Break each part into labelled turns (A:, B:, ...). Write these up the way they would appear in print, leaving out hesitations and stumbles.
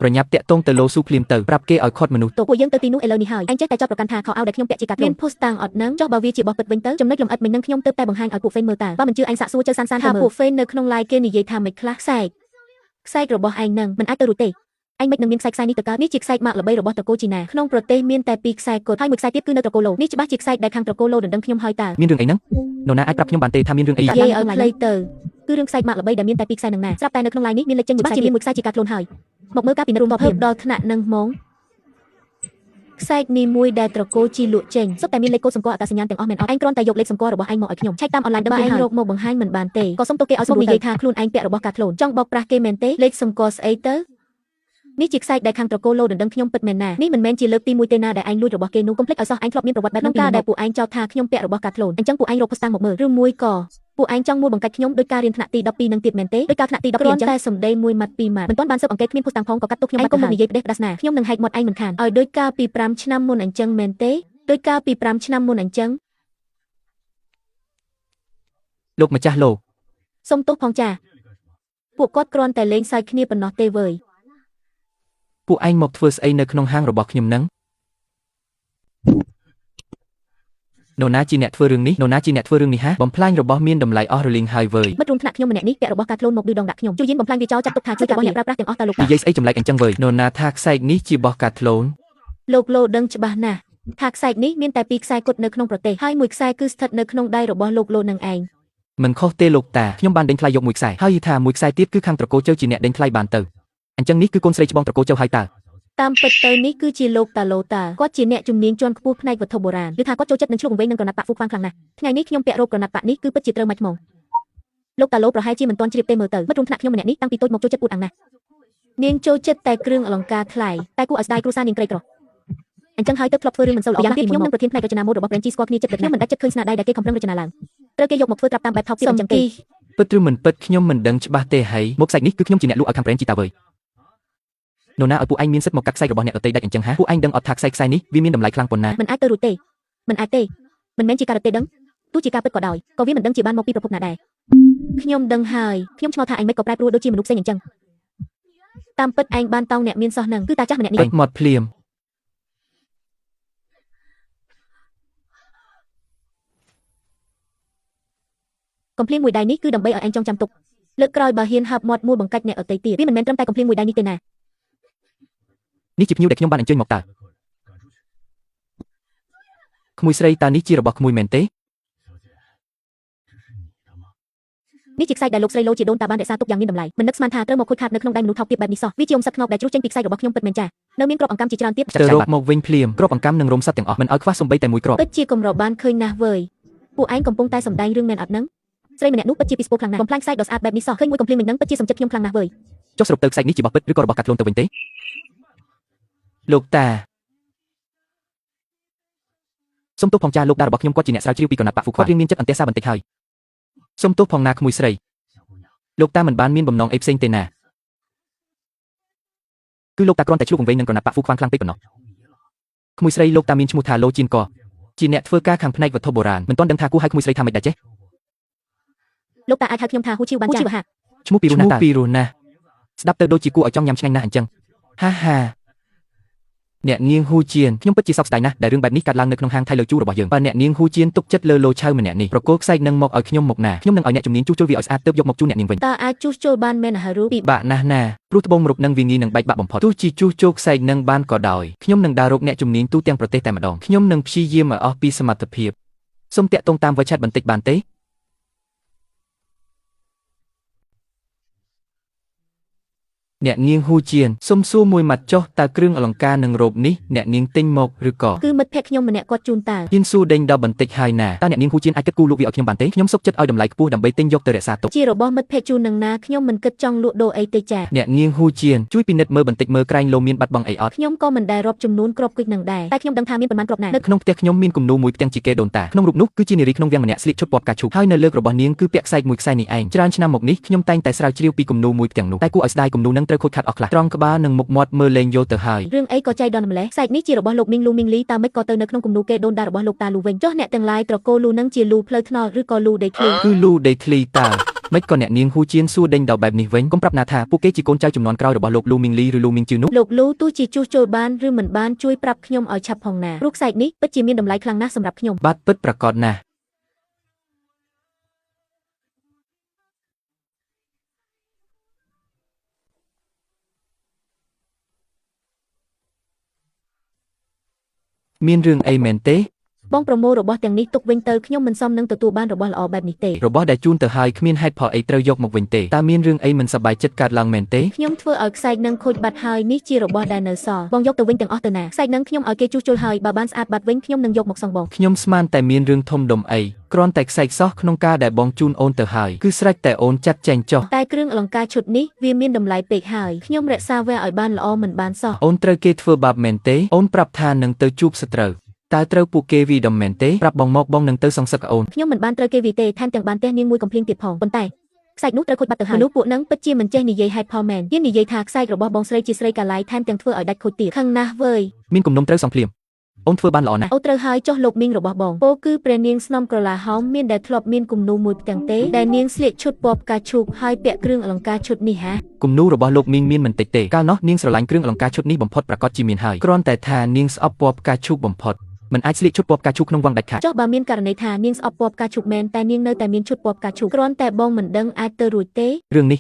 A: ប្រញាប់តាក់ទងទៅលោស៊ូភ្លាមទៅប្រាប់គេឲ្យខាត់មនុស្ស
B: តើពួកយើងទៅទីនោះឥឡូវនេះហើយអញចេះតែចោទប្រកាន់ថាខោអាវដែលខ្ញុំពាក់ជាកាត់មាន post តាំងអត់នឹងចុះបើវាជាបោះពិតវិញទៅចំណុចលម្អិតមិញនឹងខ្ញុំទើបតែបង្ហាញឲ្យពួក fan មើលតើបើមិនជឿអញសាកសួរចៅសានសានថាពួក fan នៅក្នុង live គេនិយាយថាមិនខ្លះខ្សែករបស់ឯងនឹងមិនអាចទៅរួចទេអញមិននឹងមានខ្សែនេះទៅកើតនេះជាខ្សែម៉ាកល្បីរបស់ត្រកូលជីណាក្នុងប្រទេសមានតែ2ខ្សែគត់ហើយមួយខ្សែទៀតគឺនៅត្រកូលឡូនេះច្បាស់ជាខ្សែដែលខាងត្រកូលឡូដណ្ដឹងខ្ញុំហើយតើម
A: ានរឿងអីហ្នឹងនរណាអាចប្រាប់ខ្ញុំបានទេថាមានរឿងអីន
B: ិយាយឲ្យខ្លីទៅគឺរឿងខ្សែម៉ាកល្បីដែលមានតែ2ខ្សែនឹងណាស្រាប់តែនៅក្នុង live នេះមានលេខចេញមួយខ្សែមានមួយខ្សែជាការខ្លួនហើយមកមើលការពិនិត្យរួមមកដល់ថ្នាក់នឹងហ្មងខ្សែនីមួយដែលត្រកូលជីលក់ចេញសុទ្ធតែមានលេខកូដសម្គាល់អត្តសញ្ញាណទាំងអស់មែនអត់ឯងគ្រាន់តែយកលេខសម្គាល់របស់ឯងមកឲ្យខ្ញុំឆែកតាមអនឡាញដើម្បីឯងរកមកបង្ហាញមិនបានទេក៏សុំទុកគេឲ្យសុំនិយាយថាខ្លួនឯងពាក់របស់ការខ្លួនចង់បោកប្រាស់គេមែនទេលេខសម្គាល់ស្អីទៅនេះជាខ្សែដែលខាងត្រកូលឡូដណ្ដឹងខ្ញុំពិតមែនណានេះមិនមែនជាលើកទី1ទេណាដែលឯងលួចរបស់គេនោះកុំភ្លេចឲ្យសោះឯងធ្លាប់មានប្រវត្តិបែបនោះការដែលពួកឯងចោទថាខ្ញុំពាក់របស់ការខ្លួនអញ្ចឹងពួកឯងរកផុសតាំងមកមើលឬមួយក៏ពួកឯងចង់មួយបង្កាច់ខ្ញុំដោយការរៀនថ្នាក់ទី12នឹងទៀតមែនទេដោយការថ្នាក់ទី12អញ្ចឹងតែសំដីមួយម៉ាត់ពីរម៉ាត់មិនទាន់បានស៊ើបអង្កេតគ្មានផុសតាំងផងក៏កាត់ទុកខ្ញុំបាត់ទៅហើយនិយាយផ្ដេសផ្ដាសណាខ្ញុំនឹងហែកមាត់ឯងមិនខានឲ្យដោយការពី5ឆ្នាំមុនអញ្ចឹងមែនទេដោយការពី5ឆ្នាំមុនអញ្ចឹង
A: លោកម្ចាស់លោក
B: សុំទោសផងចាពួកគាត់គ្រាន់តែលេងសើចគ្នាប៉ុណ្ណោះទេវើយ
A: ពួកឯងមកធ្វើស្អីនៅក្នុងហាងរបស់ខ្ញុំហ្នឹងនរណាជាអ្នកធ្វើរឿងនេះហាបំផ្លាញរបស់មានតម្លៃអស់រលីងហើយវើយម
B: ិត្តរួមថ្នាក់ខ្ញុំម្នាក់នេះពាក់របស់ការខ្លួនមកឌឺដងដាក់ខ្ញុំជួយយិនបំផ្លាញវាចោលចាត់ទុកថាជារបស់អ្នកប្រើប្រាស់ទាំងអស់តើលោកន
A: ិយាយស្អីចម្លែកអញ្ចឹងវើយនរណាថាខ្សែនេះជារបស់ការខ្លួន
B: លោកលោដឹងច្បាស់ណាស់ថាខ្សែនេះមានតែ2ខ្សែគត់នៅក្នុងប្រទេសហើយមួយខ្សែគឺស្ថិតនៅក្នុងដៃរបស់លោកលោនឹងឯង
A: មិនខុសទេលោកតាខ្ញុំបានដេញថ្លៃយកមួយខ្សែហើយយីថាមួយខ្សែទៀតគឺខាងត្រកូលជើជាអ្នកដេញថ្លៃបានទៅអញ្ចឹងនេះគឺកូនស្រីច្បងត្រកូលជើហើយតើ
B: តាមពិតទៅនេះគឺជាលោកតាឡូតាគាត់ជាអ្នកជំនាញជាន់ខ្ពស់ផ្នែកវត្ថុបុរាណឬថាគាត់ចូលចិត្តនឹងឆ្លុះវង្វេងនឹងក្រណាត់ប៉ាក់ហ្វូខ្វាងខ្លាំងណាស់ថ្ងៃនេះខ្ញុំពាក់រ៉ូបក្រណាត់ប៉ាក់នេះគឺពិតជាត្រូវមកហ្មងលោកតាឡូប្រហែលជាមិនទាន់ជ្រាបទេមើលទៅមិត្តរួមថ្នាក់ខ្ញុំម្នាក់នេះតាំងពីតូចមកចូលចិត្តពូតអាំងណាស់នាងចូលចិត្តតែគ្រឿងអលង្ការថ្លៃតែគួរឲ្យស្ដាយគ្រួសារនាងក្រីក្រអញ្ចឹងហើយទៅធ្លាប់ធ្វើរឿងមិនសូវល្អយ៉ាងទៀតខ្ញុំនឹងប្រធានផ្នែករចនាម៉ូដរបស់ Brand G ស្គាល់គ្នាចិត្តខ្ញុំមិនដាច់ចិត្តឃើញស្នាដៃដែលគេខំប្រឹងរចនាឡើងត្រូវគេយកមកធ្វើត្រាប់តាមបែបថោកទាបអញ្ចឹងទេព
A: ិតឬមិនពិតខ្ញុំមិនដឹងច្បាស់ទេហើយមុខខ្សែនេះគឺខ្ញុំជាអ្នកលក់ឲ្យខាង Brand G តាវើយនរណាឲ្យពួកឯងមានសិទ្ធិមកកាត់ខ្សែរបស់អ្នកដទៃដាច់អញ្ចឹងហាពួកឯងដឹងអត់ថាខ្សែនេះវាមានតម្លៃខ្លាំងប៉ុណ្ណា
B: មិនអាចទៅរួចទេមិនអាចទេមិនមែនជាការរត់ទេដឹងទោះជាការពិតក៏ដោយក៏វាមិនដឹងជាបានមកពីប្រភពណាដែរខ្ញុំដឹងហើយខ្ញុំឆ្ងល់ថាឯងមិនក៏ប្រែប្រួលដូចជាមនុស្សផ្សេងអញ្ចឹងតាមពិតឯងបានតោងអ្នកមានសោះនឹងគឺតាចាស់ម្នាក់នេះ
A: មាត់ភ្លាមក
B: ំភ្លៀងមួយដៃនេះគឺដើម្បីឲ្យឯងចងចាំទុកលើកក្រោយបើហ៊ានហាប់មាត់មួយបង្កាច់អ្នកដទៃទៀតវាមិនមែនត្រឹមតែកំភ្លៀងមួយដៃនេះទេណាន
A: េះជាភ្ញៀវដែលខ្ញុំបានអញ្ជើញមកតើក្មួយស្រីតើនេះជារបស់ក្មួយមែនទេ
B: នេះជាខ្សែដែលលោកស្រីឡូជាដូនតាបានរក្សាទុកយ៉ាងមានតម្លៃមិននឹកស្មានថាត្រូវមកខូចខាតនៅក្នុងដៃមនុស្សថោកទាបបែបនេះសោះវាជាអង្សឹកខ្នងដែលជ្រុះចេញពីខ្សែរបស់ខ្ញុំពិតមែនចានៅមានក្របអង្កាំជាច្រើនទៀត
A: ទៅរកមកវិញភ្លាមក្របអង្កាំនឹងរំសិតទាំងអស់មិនឲ្យខ្វះសំបីតែមួយក្រប
B: ពិតជាកម្របានឃើញណាស់វើយពួកឯងកំពុងតែសម្ដែងរឿងមែនអត់ហ្នឹងស្រីម្នាក់នោះពិតជាពីស្ពោខ្លាំងណាស់បំផ្លាញខ្សែដ៏ស្អាតបែបនេះសោះឃើញមួយកំភ្លៀងមិញហ្នឹងពិតជាសំចិត្តខ្ញុំខ្លាំងណាស់វើយ
A: ចុះសរុបទៅខ្សែនេះជារបស់ពិតឬក៏របស់កាត់ខ្លួនទៅវិញទេលោកតាសុំទោសផងចាលោកតារបស់ខ្ញុំគាត់ជាអ្នកស្រាវជ្រាវពីក្រណាត់ប៉ាក់ហ្វូគាត់រៀងមានចិត្តអន្ទះសារបន្តិចហើយសុំទោសផងណាក្មួយស្រីលោកតាមិនបានមានបំណងអីផ្សេងទេណាគឺលោកតាគ្រាន់តែឆ្លុះវង្វេងនឹងក្រណាត់ប៉ាក់ហ្វូខ្វាងខ្លាំងពេកប៉ុណ្ណោះក្មួយស្រីលោកតាមានឈ្មោះថាឡូជីនកជាអ្នកធ្វើការខាងផ្នែកវត្ថុបុរាណមិនទាន់ដឹងថាគួរហៅក្មួយស្រីថាម៉េចដែរចេះល
B: ោកតាអាចហៅខ្ញុំថាហ៊ូឈីវបានចាឈ
A: ្មោះពីរោះណាស់តាពីរោះណាស់ស្ដាប់ទៅដូចជាគួរឲ្យចង់ញ៉ាំឆ្ងាញ់ណាស់អញ្ចឹងហាអ្នកនាងហ៊ូជៀនខ្ញុំពិតជាសោកស្ដាយណាស់ដែលរឿងបែបនេះកើតឡើងនៅក្នុងហាងថៃលើជូរបស់យើងបើអ្នកនាងហ៊ូជៀនទុកចិត្តលើលោឆៅម្នាក់នេះប្រកូលខ្សែនឹងមកឲ្យខ្ញុំមកណាខ្ញុំនឹងឲ្យអ្នកជំនាញជួសជុលវាឲ្យស្អាតទើបយកមកជូនអ្នកនាងវិញត
B: ើអាចជួសជុលបានមែនហារូ
A: ពិបាកណាស់ណាព្រោះត្បូងមរុកនឹងវាងាយនឹងបែកបាក់បំផុតទោះជាជួសជុលខ្សែនឹងបានក៏ដោយខ្ញុំនឹងដើររកអ្នកជំនាញទូទាំងប្រទេសតែម្ដងខ្ញុំនឹងព្យាយាមឲ្យអស់ពីសមត្ថភាពសូមតាក់ទងតាម WeChat បន្តិចបានទេអ្នកនាងហ៊ូជៀនសុំសួរមួយម៉ាត់ចុះតើគ្រឿងអលង្ការនឹងរ៉ូបនេះអ្នកនាងទិញមកឬក៏
B: គឺមិត្តភក្តិខ្ញុំម្នាក់គាត់ជូនតើ
A: ហ៊ានសួរដេញដល់បន្តិចហើយណាតើអ្នកនាងហ៊ូជៀនអាចគិតគូរលក់វាឲ្យខ្ញុំបានទេខ្ញុំសុខចិត្តឲ្យតម្លៃខ្ពស់ដើម្បីទិញយកទៅរក្សាទុកជ
B: ារបស់មិត្តភក្តិជូននឹងណាខ្ញុំមិនគិតចង់លក់ដូរអីទេចាអ
A: ្នកនាងហ៊ូជៀនជួយពិនិត្យមើលបន្តិចមើលក្រែងលោមានបាត់បង់អីអត់
B: ខ្ញុំក៏មិនដែលរាប់ចំនួនគ្រាប់គិចនឹងដែរតែខ្ញុំដឹងថាមានប៉ុន្មានគ្រាប់ណា
A: នៅក្នុងផ្ទះខ្ញុំមានគំនូរមួយផ្ទាំងជាគេដូនតាក្នុងរូបនោះគឺជានារីក្នុងវាំងម្នាក់ស្លៀកឈុតពណ៌ផ្កាឈូកហើយនៅលើករបស់នាងគឺពាក់ខ្សែមួយខ្សែនេះឯងច្រើនឆ្នាំមកនេះខ្ញុំតែងតែស្រាវជ្រាវពីគំនូរមួយផ្ទាំងនោះតែគួរឲ្យស្ដាយគំនូរនឹង ត្រូវខូចខាតអស់ខ្លះត្រង់ក្បាលនិងមុខមាត់មើលលេងយកទៅហើយ
B: រឿងអីក៏ចៃដន្យម្លេះខ្សែនេះជារបស់លោកមីងលូមីងលីតើមិនក៏ទៅនៅក្នុងគំនូរគេដូនតារបស់លោកតាលូវិញចុះអ្នកទាំងឡាយត្រកូលលូនឹងជាលូផ្លូវថ្នល់ឬក៏លូដីធ្លី
A: គឺលូដេឃ្លីតើមិនក៏អ្នកនាងហ៊ូជៀនសួរដេញដល់បែបនេះវិញកុំប្រាប់ណាថាពួកគេជាកូនចៅចំនួនក្រោយរបស់លោកលូមីងលីឬលូមីងជឿនោះ
B: លោកលូទោះជាជួសជុលបានឬមិនបានជួយប្រាប់ខ្ញុំឲ្យឆាប់ផងណាព្រោះខ្សែនេះពិតជាមានតម្លៃខ្លាំងណាស់សម្រាប់ខ្ញុំ
A: បាទពិតប្រាកដណាស់មានរឿងអីមែនទេ
B: បងប្រមូលរបស់ទាំងនេះទុកវិញទៅខ្ញុំមិនសមនឹងទទួលបានរបស់ល្អបែបនេះទេ
A: របស់ដែលជូនទៅហើយគ្មានហេតុផលអីត្រូវយកមកវិញទេតើមានរឿងអីមិនសប្បាយចិត្តកើតឡើងមែនទេ
B: ខ្ញុំធ្វើឲ្យខ្សែនឹងខូចបាត់ហើយនេះជារបស់ដែលនៅសល់បងយកទៅវិញទាំងអស់ទៅណាខ្សែនឹងខ្ញុំឲ្យគេជួសជុលហើយបើបានស្អាតបាត់វិញខ្ញុំនឹងយកមកសងបង
A: ខ្ញុំស្មានតែមានរឿងធំដុំអីគ្រាន់តែខ្សែកសោះក្នុងការដែលបងជូនអូនទៅហើយគឺស្រេចតែអូនចាត់ចែងចុះ
B: តែគ្រឿងអលង្ការឈុតនេះវាមានតម្លៃពេកហើយខ្ញុំរក្សាវាឲ្យបានល្អមិនបានសោះ
A: អូនត្រូវគេធ្វើបាបមែនទេអូនប្រាប់ថានឹងទៅជួបសត្រូវតើត្រូវពួកគេវីដំមែនទេប្រាប់បងមកបងនឹងទៅសងសឹកអូន
B: ខ្ញុំមិនបានត្រូវគេវីទេថែមទាំងបានទះនាងមួយកំភ្លៀងទៀតផងប៉ុន្តែខ្សែនោះត្រូវខូចបាត់ទៅហើយមនុស្សពួកហ្នឹងពិតជាមិនចេះនិយាយហេតុផលមែនគេនិយាយថាខ្សែរបស់បងស្រីជាស្រីកាឡៃថែមទាំងធ្វើឲ្យដាច់ខូចទៀតខឹងណាស់វើយ
A: មានគំនុំត្រូវសងភ្លាមអូនធ្វើបានល្អណាស់
B: អូត្រូវហើយចុះលោកមីងរបស់បងពោគឺព្រះនាងស្នំក្រឡាហោមមានដែលធ្លាប់មានគំនូរមួយផ្ទាំងទេដែលនាងស្លៀកឈុតពណ៌ផ្កាឈូកហើយពាក់គ្រឿងអលង្ការឈុតនេះហា
A: គំនូររបស់លោកមីងមានមិនតិចទេកាលនោះនាងស្រឡាញ់គ្រឿងអលង្ការឈុតនេះបំផុតប្រកាសជាមានហើយគ្រាន់តែថានាងស្អប់ពណ៌ផ្កាឈូកបំផុតមិនអាចស្លៀកឈុតពណ៌ផ្កាឈូកក្នុងវងដាច់ខាត
B: ចុះបើមានករណីថានាងស្អប់ពណ៌ផ្កាឈូកមែនតែនាងនៅតែមានឈុតពណ៌ផ្កាឈូកគ្រាន់តែបងមិនដឹងអាចទៅរួចទេ
A: រឿងនេះ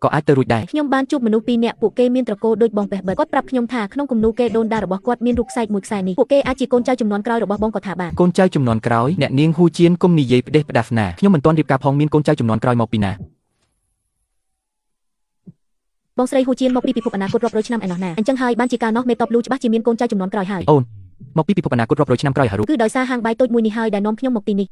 A: ក៏អាចទៅរួចដែរ
B: ខ្ញុំបានជួបមនុស្សពីរនាក់ពួកគេមានត្រកូលដូចបងបេះបិទគាត់ប្រាប់ខ្ញុំថាក្នុងគំនូរគេដូនតារបស់គាត់មានរូបខ្សែមួយខ្សែនេះពួកគេអាចជាកូនចៅចំនួនក្រោយរបស់បងក៏ថាបានក
A: ូនចៅចំនួនក្រោយអ្នកនាងហ៊ូជៀនគុំនិយាយផ្ដេសផ្ដាសណាខ្ញុំមិនទាន់រៀបការផងមានកូនចៅចំនួនក្រោយមកពីណា
B: បងស្រីហ៊ូជៀនមកពីពិភពអនាគតរាប់រយឆ្នាំឯណោះណាអញ្ចឹងហើយបានជាការនោះមេតបលូច្បាស់ជាមានកូនចៅចំនួនក្រោយហើយ
A: អូនមកពីពិភពអនាគតរាប់រយឆ្នាំក្រោយហ่าរូប
B: គឺដោយសារហាងបាយតូចមួយនេះហើយដែលនាំខ្ញុំមកទីនេះ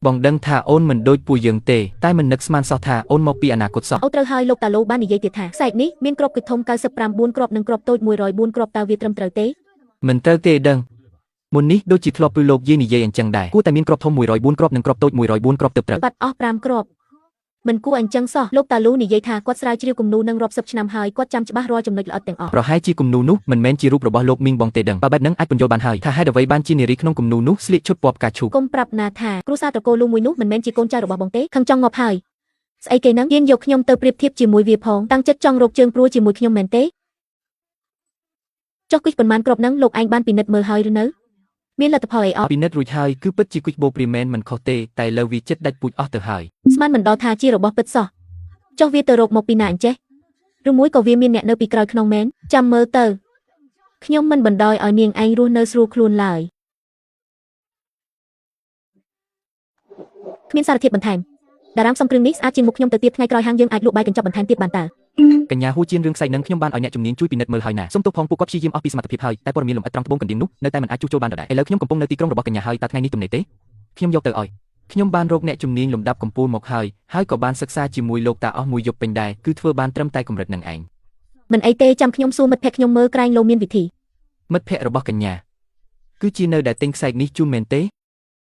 A: បងដឹងថាអូនមិនដូចពួកយើងទេតែមិននឹកស្មានសោះថាអូនមកពីអនាគតសោះ
B: អូត្រូវហើយលោកតាឡូបាននិយាយទៀតថាខ្សែនេះមានគ្រាប់គិតធំ95 គ្រាប់និងគ្រាប់តូច104គ្រាប់តើវាត្រឹមត្រូវទេ
A: មិនត្រូវទេដឹងមុននេះដូចជាធ្លាប់ពីលោកយាយនិយាយអញ្ចឹងដែរគួរតែមានគ្រាប់ធំ104គ្រាប់និងគ្រាប់តូច104គ្រាប់ទៅត្រូវ
B: បាត់អស់5គ្រាប់មិនគួរអញ្ចឹងសោះលោកតាឡូនិយាយថាគាត់ស្រាវជ្រាវគំនូរនឹងរាប់សិបឆ្នាំហើយគាត់ចាំច្បាស់រាល់ចំណុចល្អិតទាំងអស់
A: ប្រហែលជាគំនូរនោះមិនមែនជារូបរបស់លោកមីងបងទេដឹងបើបែបហ្នឹងអាចពន្យល់បានហើយថាហេតុអ្វីបានជានារីក្នុងគំនូរនោះស្លៀកឈុតពណ៌ផ្កាឈូក
B: គុំប្រាប់ណាថាគ្រូសាត្រកូលលូមួយនោះមិនមែនជាកូនចៅរបស់បងទេខឹងចង់ងាប់ហើយស្អីគេហ្នឹងយានយកខ្ញុំទៅប្រៀបធៀបជាមួយវាផងតាំងចិត្តចង់រកជើងព្រួយជាមួយខ្ញុំមែនទេចុះគិតប៉ុន្មានគ្រាប់ហ្នឹងលោកឯងបានពិនិត្យមើលហើយឬនៅមានលទ្ធផលអីអត់
A: ពិនិត្យរួចហើយគឺពិតជាគិចបូព្រីមែនមិនខុសទេតែលើវាចិត្តដាច់ពូជអស់ទៅហើយ
B: ស្មានមិនដល់ថាជារបស់ពិតសោះចុះវាទៅរកមកពីណាអញ្ចេះឬមួយក៏វាមានអ្នកនៅពីក្រោយខ្នងមែនចាំមើលទៅខ្ញុំមិនបណ្ដោយឲ្យនាងឯងរស់នៅស្រួលខ្លួនឡើយគ្មានសារធាតុបន្ថែមតារាងសំគ្រឿងនេះស្អាតជាងមុខខ្ញុំទៅទៀតថ្ងៃក្រោយហាងយើងអាចលក់បាយកញ្ចប់បន្ថែមទៀតបានតើ
A: កញ្ញាហ៊ូជៀនរឿងខ្សែនឹងខ្ញុំបានឲ្យអ្នកជំនាញជួយពិនិត្យមើលហើយណាសូមទោសផងពួកគាត់ព្យាយាមអស់ពីសមត្ថភាពហើយតែព័ត៌មានលម្អិតត្រង់ត្បូងកណ្ដៀងនោះនៅតែមិនអាចជួសជុលបានដដែលឥឡូវខ្ញុំកំពុងនៅទីក្រុងរបស់កញ្ញាហើយតើថ្ងៃនេះទំនេរទេខ្ញុំយកទៅឲ្យខ្ញុំបានរកអ្នកជំនាញលំដាប់កំពូលមកហើយក៏បានសិក្សាជាមួយលោកតាអស់មួយយប់ពេញដែរគឺធ្វើបានត្រឹមតែកម្រិតនឹងឯង
B: មិនអីទេចាំខ្ញុំសួរមិត្តភក្តិខ្ញុំមើលក្រែងលោមានវិធី
A: មិត្តភក្តិរបស់កញ្ញាគឺជានៅដែលទិញខ្សែនេះជូនមែនទេ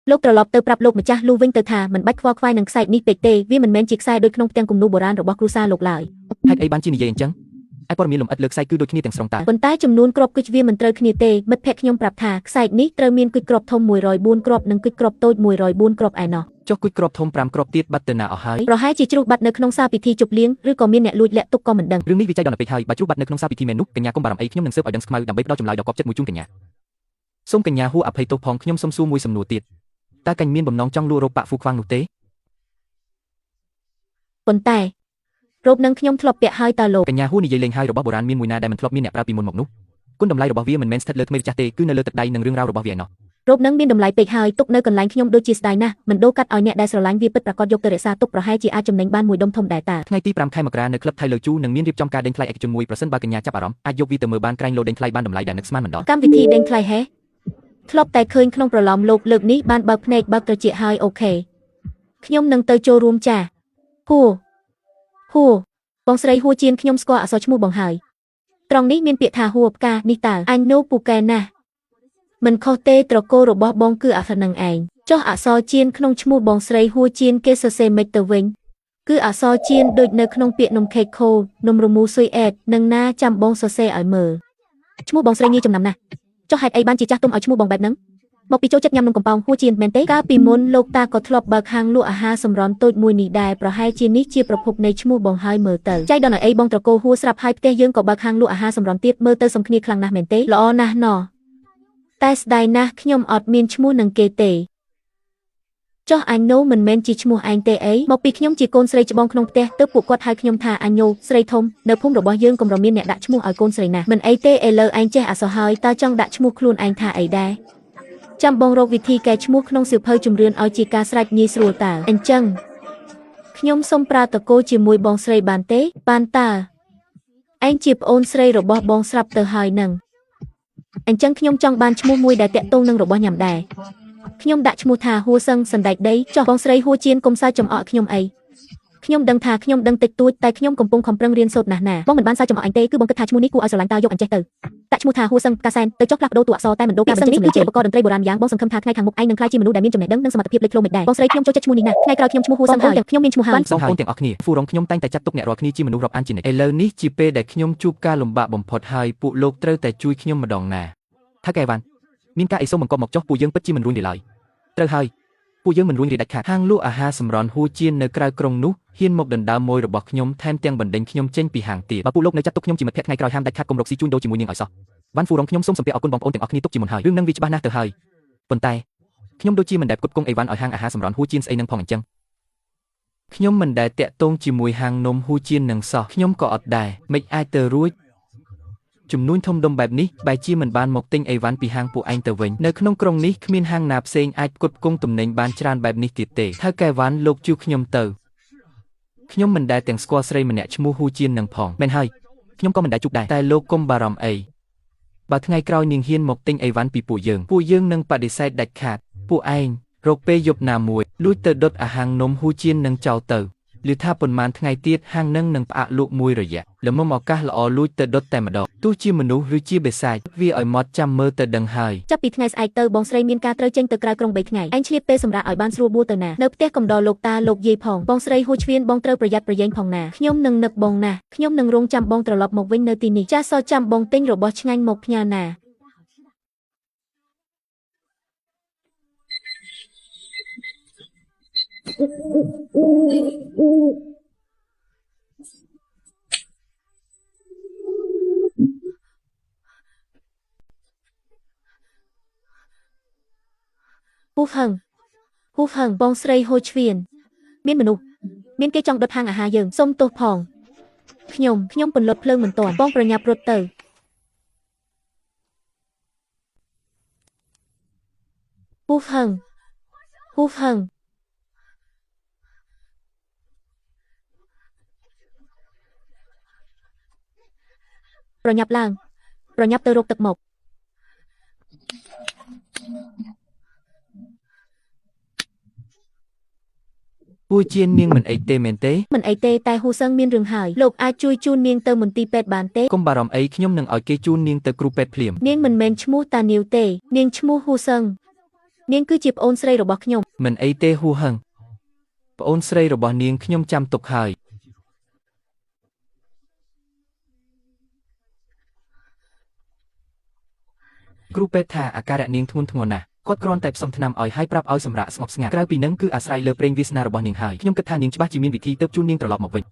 B: លោកត្រឡប់ទៅប្រាប់លោកម្ចាស់លូវិញទៅថាមិនបាច់ខ្វល់ខ្វាយនឹងខ្សែនេះពេកទេវាមិនមែនជាខ្សែដូចក្នុងផ្ទាំងគំនូរបុរាណរបស់គ្រូសាលោកឡើយ
A: ហេតុអីបានជានិយាយអញ្ចឹងឯព័ត៌មានលម្អិតលើខ្សែគឺដូចគ្នាទាំងស្រុងតើ
B: ប៉ុន្តែចំនួនគ្រាប់គិចវាមិនត្រូវគ្នាទេមិត្តភក្តិខ្ញុំប្រាប់ថាខ្សែនេះត្រូវមានគិចគ្រាប់ធំ104គ្រាប់និងគិចគ្រាប់តូច104គ្រាប់ឯណោះ
A: ចុះគួយគ្រាប់ធំ5គ្រាប់ទៀតបាត់ទៅណាអស់ហើយ
B: ប្រហែលជាជ្រុះបាត់នៅក្នុងសាលពិធីជប់លៀងឬក៏មានអ្នកលួចលាក់ទុកក៏មិនដឹង
A: រឿងនេះវាចៃដន្យពេកហើយបើជ្រុះបាត់នៅក្នុងសាលពិធីមែននោះកញ្ញាកុំបារម្ភអីខ្ញុំនឹងស៊ើបឲ្យដឹងស្មៅដើម្បីផ្ដល់ចម្លើយដ៏កប់ចិត្តមួយជូនកញ្ញាសូមកញ្ញាហួរអភ័យទោសផងខ្ញុំសុំសួរមួយសំណួរទៀតតើកញ្ញាមានបំណងចង់លួចរកប៉ាក់ហ្វូខ្វាងនោះទេ
B: ប៉ុន្តែរ៉ូបនឹងខ្ញុំធ្លាប់ពាក់ហើយតើលោក
A: កញ្ញាហួរនិយាយលេងហើយរបស់បុរាណមានមួយណាដែលមិនធ្លាប់មានអ្នកប្រើពីមុនមកនោះគុណតម្លៃរបស់វាមិនមែនស្ថិតលើថ្មីចាស់ទេគឺនៅលើទឹកដៃនិងរឿងរ៉ាវរបស់វាឯណោះ
B: រ៉ូបនឹងមានតម្លៃពេកហើយទុកនៅកន្លែងខ្ញុំដូចជាស្ដាយណាស់មិនដូរកាត់ឲ្យអ្នកដែលស្រឡាញ់វាពិតប្រាកដយកទៅរក្សាទុកប្រហែលជាអាចចំណេញបានមួយដុំធំដែរតើ
A: ថ្ងៃទី5ខែមករានៅក្លឹបថៃលើជូនឹងមានរៀបចំការដេញថ្លៃឯកជនមួយប្រសិនបើកញ្ញាចាប់អារម្មណ៍អាចយកវាទៅមើលបានក្រែងលោដេញថ្លៃបានតម្លៃដែលនឹកស្មានមិនដល់
B: កម្មវិធីដេញថ្លៃហេធ្លាប់តែឃើញក្នុងប្រឡំលោកលើកនេះបានបើកភ្នែកបើកត្រចៀកហើយអូខេខ្ញុំនឹងទៅចូលរួមចាហួបងស្រីហួជានខ្ញុំស្គាល់អក្សរឈ្មោះបងហើយត្រង់នេះមានពាក្យថាហួផ្កានេះតើអញនោះពូកែណាស់មិនខុសទេត្រកូលរបស់បងគឺអក្សរនឹងឯងចុះអក្សរជានក្នុងឈ្មោះបងស្រីហួជានគេសរសេរមិនទៅវិញ គឺអក្សរចៀនដូចនៅក្នុងពាក្យនំខេកខូនំរមូស៊ុយអេតនឹងណាចាំបងសរសេរឲ្យមើលឈ្មោះបងស្រីងាយចំណាំណាស់ចុះហេតុអីបានជាចាស់ទុំឲ្យឈ្មោះបងបែបហ្នឹងមកពីចូលចិត្តញ៉ាំនំកំប៉ោងហួចៀនមែនទេកាលពីមុនលោកតាក៏ធ្លាប់បើកហាងលក់អាហារសម្រន់តូចមួយនេះដែរប្រហែលជានេះជាប្រភពនៃឈ្មោះបងហើយមើលទៅចៃដន្យអីបងត្រកូលហួស្រាប់ហើយផ្ទះយើងក៏បើកហាងលក់អាហារសម្រន់ទៀតមើលទៅសំគ្នាខ្លាំងណាស់មែនទេល្អណាស់ណោះតែស្ដាយណាស់ខ្ញុំអត់មានឈ្មោះនឹងគេទេចុះអញណូមិនមែនជាឈ្មោះឯងទេអីមកពីខ្ញុំជាកូនស្រីច្បងក្នុងផ្ទះទើបពួកគាត់ហៅខ្ញុំថាអញញូស្រីធំនៅភូមិរបស់យើងកុំរមានអ្នកដាក់ឈ្មោះឲ្យកូនស្រីណាមិនអីទេឥឡូវឯងចេះអក្សរហើយតើចង់ដាក់ឈ្មោះខ្លួនឯងថាអីដែរចាំបងរកវិធីកែឈ្មោះក្នុងសៀវភៅជំរឿនឲ្យជាការស្រេចងាយស្រួលតើអញ្ចឹងខ្ញុំសូមប្រើតកូជាមួយបងស្រីបានទេបានតើឯងជាប្អូនស្រីរបស់បងស្រាប់ទៅហើយនឹងអញ្ចឹងខ្ញុំចង់បានឈ្មោះមួយដែលតាក់ទងនឹងរបស់ញ៉ាំដែរខ្ញុំដាក់ឈ្មោះថាហួសឹងសណ្ដែកដីចុះបងស្រីហួជៀនកុំសើចចំអកខ្ញុំអីខ្ញុំដឹងថាខ្ញុំដឹងតិចតួចតែខ្ញុំកំពុងខំប្រឹងរៀនសូត្រណាស់ណាបងមិនបានសើចចំអកអញទេគឺបងគិតថាឈ្មោះនេះគួរឲ្យស្រឡាញ់តើយកអញ្ចេះទៅដាក់ឈ្មោះថាហួសឹងកាសែនទៅចុះផ្លាស់ប្ដូរតួអក្សរតែមិនដូរការបញ្ចេញនេះគឺជាឧបករណ៍តន្ត្រីបុរាណយ៉ាងបងសង្ឃឹមថាថ្ងៃខាងមុខឯងនឹងក្លាយជាមនុស្សដែលមានចំណេះដឹងនិងសមត្ថភាពលេចធ្លោមិនដែរបងស្រីខ្ញុំចូលចិត្តឈ្មោះនេះណាស់ថ្ងៃក្រោយខ្ញុំឈ្មោះហួសឹងហើយខ្ញុំមានឈ្មោះហើយ
A: បងប្អូនទាំងអស់គ្នាហ្វូរងខ្ញុំតែងតែចាត់ទុកអ្នករាល់គ្នាជាមនុស្សរាប់អានជានិច្ចឥឡូវនេះជាពេលដែលខ្ញុំជួបការលំបាកបំផុតហើយពួកលោកត្រូវតែជួយខ្ញុំម្ដងណាថាកែវ៉ាន់មានការអីសូមបង្កប់មកចុះពួកយើងពិតជាមិនរួញរាឡើយត្រូវហើយពួកយើងមិនរួញរាដាច់ខាតហាងលក់អាហារសម្រន់ហួចៀននៅក្រៅក្រុងនោះហ៊ានមកដណ្ដើមម៉ួយរបស់ខ្ញុំថែមទាំងបណ្ដេញខ្ញុំចេញពីហាងទៀតបើពួកលោកនៅចាត់ទុកខ្ញុំជាមិត្តភក្តិថ្ងៃក្រោយហាមដាច់ខាតកុំរកស៊ីជួញដូរជាមួយនាងឲ្យសោះវ៉ាន់ហ្វូរងខ្ញុំសូមសំពះអរគុណបងប្អូនទាំងអស់គ្នាទុកជាមុនហើយរឿងនឹងវាច្បាស់ណាស់ទៅហើយប៉ុន្តែខ្ញុំដូចជាមិនដែលផ្គត់ផ្គង់អីវ៉ាន់ឲ្យហាងអាហារសម្រន់ហួចៀនស្អីនឹងផងអញ្ចឹងខ្ញុំមិនដែលតាក់ទងជាមួយហាងនំហួចៀននឹងសោះខ្ញុំក៏អត់ដែរមិនអាចទៅរួចចំនួនធំដុំបែបនេះបែរជាមិនបានមកទិញអីវ៉ាន់ពីហាងពួកឯងទៅវិញនៅក្នុងក្រុងនេះគ្មានហាងណាផ្សេងអាចផ្គត់ផ្គង់ទំនិញបានច្រើនបែបនេះទៀតទេហើយកែវ៉ាន់លោកជួខ្ញុំទៅខ្ញុំមិនដែលទាំងស្គាល់ស្រីម្នាក់ឈ្មោះហួចៀននឹងផងមែនហើយខ្ញុំក៏មិនដែលជួបដែរតែលោកកុំបារម្ភអីបើថ្ងៃក្រោយនាងហ៊ានមកទិញអីវ៉ាន់ពីពួកយើងនឹងបដិសេធដាច់ខាតពួកឯងរកពេលយប់ណាមួយលួចទៅដុតអាហាងនំហួចៀននឹងចោលទៅឬថាប៉ុន្មានថ្ងៃទៀតហាងនឹងផ្អាកលក់មួយរយៈល្មមឱកាសល្អលួចទៅដុតតែម្ដងទោះជាមនុស្សឬជាបិសាចវាឲ្យម៉ត់ចាំមើលទៅដឹងហើយ
B: ចាប់ពីថ្ងៃស្អែកទៅបងស្រីមានការត្រូវចេញទៅក្រៅក្រុង3ថ្ងៃឯងឆ្លៀតពេលសម្រាប់ឲ្យបានស្រួលបួលទៅណានៅផ្ទះកំដរលោកតាលោកយាយផងបងស្រីហួចឈ្វៀនបងត្រូវប្រយ័ត្នប្រយែងផងណាខ្ញុំនឹងនឹកបងណាស់ខ្ញុំនឹងរងចាំបងត្រឡប់មកវិញនៅទីនេះចាសសចាំបងទិញរបស់ឆ្ងាញ់មកផ្ញើណាហូហឹងបងស្រីហូឈ្វៀនមានមនុស្សមានគេចង់ដុតហាងអាហារយើងសុំទោសផងខ្ញុំពន្លត់ភ្លើងមិនទាន់បងប្រញាប់រត់ទៅហូហឹងប្រញាប់ឡើងប្រញាប់ទៅរកទឹកមក
A: ហួចៀននាងមិនអីទេមែនទេ
B: មិនអីទេតែហួសឹងមានរឿងហើយលោកអាចជួយជូននាងទៅមន្ទីរពេទ្យបានទេ
A: កុំបារម្ភអីខ្ញុំនឹងឲ្យគេជូននាងទៅគ្រូពេទ្យភ្លាម
B: នាងមិនមែនឈ្មោះតានីវទេនាងឈ្មោះហួសឹងនាងគឺជាប្អូនស្រីរបស់ខ្ញុំ
A: មិនអីទេហួហឹងប្អូនស្រីរបស់នាងខ្ញុំចាំទុកហើយគ្រូពេទ្យថាអាការៈនាងធ្ងន់ធ្ងរណាស់គាត់គ្រាន់តែផ្សំថ្នាំឲ្យហើយប្រាប់ឲ្យសម្រាកស្ងប់ស្ងាត់ក្រៅពីនឹងគឺអាស្រ័យលើប្រេងវាសនារបស់នាងហើយខ្ញុំគិតថានាងច្បាស់ជាមានវិធីទៅជូននាងត្រឡប់មកវិញ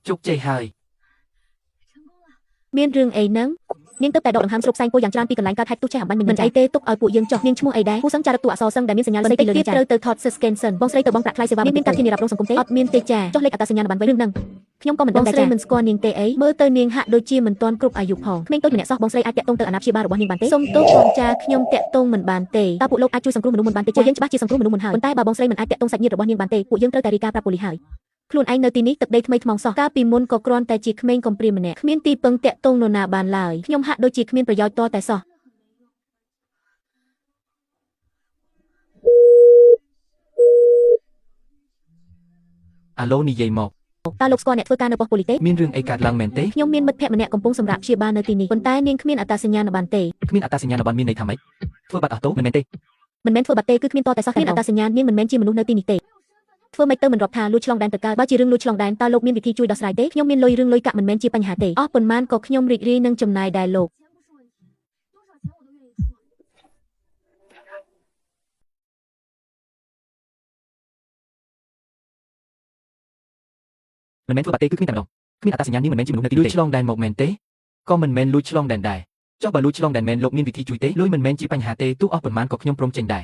A: ជោគជ័យហើយ
B: មានរឿងអីហ្នឹងនាងទៅតែដកដង្ហើមស្រុកសែងពោយ៉ាងច្រើនពីកន្លែងកើតហេតុទុះចេះអំបញ្ញមិនអីទេទុកឲ្យពួកយើងចុះនាងឈ្មោះអីដែរហូសឹងចារតួអក្សរសឹងដែលមានសញ្ញាផ្សេងពីលើនេះចាត្រូវទៅថត scan សិនបងស្រីទៅបងប្រាក់ថ្លៃសេវាមានកាប់ធានារ៉ាប់រងសង្គមទេអត់មានទេចាចុះលេខអត្តសញ្ញាណប័ណ្ណវិញរឿងហ្នឹងខ្ញុំក៏មិនដឹងដែរចាបងស្រីមិនស្គាល់នាងទេអីមើលទៅនាងហាក់ដូចជាមិនទាន់គ្រប់អាយុផងក្មេងតូចម្នាក់សោះបងស្រីអាចតាក់ទងទៅអាណាព្យាបាលរបស់នាងបានទេសុំទោសបងចាខ្ញុំតាក់ទងមិនបានទេតើពួកលោកអាចជួយសង្គ្រោះមនុស្សមុនបានទេចាយើងច្បាស់ជាសង្គ្រោះមនុស្សមុនហើយប៉ុន្តែបើបងស្រីមិនអាចតាក់ទងសាច់ញាតិរបស់នាងបានទេពួកយើងត្រូវតែរាយការណ៍ប្រាប់ប៉ូលីសហើយ ខ្លួនឯងនៅទីនេះទឹកដីថ្មីថ្មោងសោះកាលពីមុនក៏គ្រាន់តែជាក្មេងកំព្រាម្នាក់គ្មានទីពឹងតាក់ទងនរណាបានឡើយខ្ញុំហាក់ដូចជាគ្មានប្រយោជន៍តតែសោះ
A: អាឡូនិយាយមក
B: តើលោកស្គាល់អ្នកធ្វើការនៅប៉ុស្តិ៍ប៉ូលីសទេ
A: មានរឿងអីកើតឡើងមែនទេ
B: ខ្ញុំមានមិត្តភក្តិម្នាក់កំពុងសម្រាប់ព្យាបាលនៅទីនេះប៉ុន្តែនាងគ្មានអត្តសញ្ញាណប័ណ្ណទេ
A: គ្មានអត្តសញ្ញាណប័ណ្ណមានន័យថាម៉េចធ្វើបាត់អស់តូមិនមែនទេ
B: មិនមែនធ្វើបាត់ទេគឺគ្មានតតែសោះគ្មានអត្តសញ្ញាណនាងមិនមែនជាមនុស្សនៅទីនេះទេធ្វើម៉េចទៅមិនរាប់ថាលួចឆ្លងដែនទៅកើតបើជារឿងលួចឆ្លងដែនតើលោកមានវិធីជួយដោះស្រាយទេខ្ញុំមានលុយកាក់មិនមែនជាបញ្ហាទេអស់ប៉ុន្មានក៏ខ្ញុំរីករាយនឹងចំណាយដែរលោក
A: មិនមែនធ្វើបាត់ទេគឺគ្មានតែម្ដងគ្មានអត្តសញ្ញាណនាងមិនមែនជាមនុស្សនៅទីនេះទេលួចឆ្លងដែនមកមែនទេក៏មិនមែនលួចឆ្លងដែនដែរចុះបើលួចឆ្លងដែនមែនលោកមានវិធីជួយទេលុយមិនមែនជាបញ្ហាទេទោះអស់ប៉ុន្មានក៏ខ្ញុំព្រមចេញដែរ